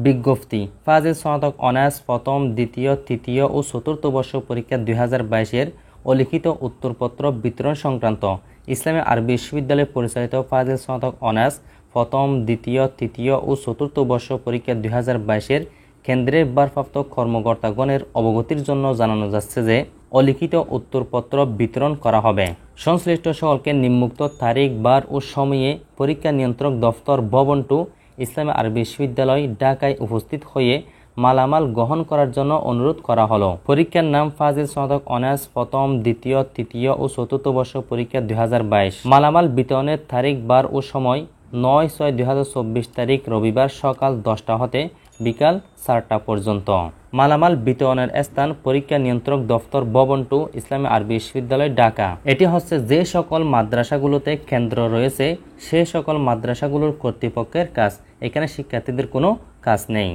বিজ্ঞপ্তি ফাজিল স্নাতক অনার্স প্রথম, দ্বিতীয়, তৃতীয় ও চতুর্থ বর্ষ পরীক্ষা 2022-এর অলিখিত উত্তরপত্র বিতরণ সংক্রান্ত ইসলামী আরবি বিশ্ববিদ্যালয় পরিচালিত ফাজিল স্নাতক অনার্স প্রথম, দ্বিতীয়, তৃতীয় ও চতুর্থ বর্ষ পরীক্ষা 2022-এর কেন্দ্রের ভারপ্রাপ্ত কর্মকর্তাগণের অবগতির জন্য জানানো যাচ্ছে যে অলিখিত উত্তরপত্র বিতরণ করা হবে। সংশ্লিষ্ট সকলকে নিম্নোক্ত তারিখ, বার ও সময়ে পরীক্ষা নিয়ন্ত্রক দফতর ভবন 2, ইসলামী আরবি বিশ্ববিদ্যালয়, ঢাকায় উপস্থিত হয়ে মালামাল গ্রহণ করার জন্য অনুরোধ করা হলো। পরীক্ষার নাম ফাজিল স্নাতক অনার্স প্রথম, দ্বিতীয়, তৃতীয় ও চতুর্থ বর্ষ পরীক্ষা 2022। মালামাল বিতরণের তারিখ, বার ও সময় 9/6/2024 তারিখ রবিবার সকাল 10টা হতে বিকাল 4টা পর্যন্ত। মালামাল বিতরণের স্থান পরীক্ষা নিয়ন্ত্রক দফতর ভবন 2, ইসলামী আরবি বিশ্ববিদ্যালয়, ঢাকা। এটি হচ্ছে যে সকল মাদ্রাসাগুলোতে কেন্দ্র রয়েছে সে সকল মাদ্রাসাগুলোর কর্তৃপক্ষের কাজ। এখানে শিক্ষার্থীদের কোনো কাজ নেই।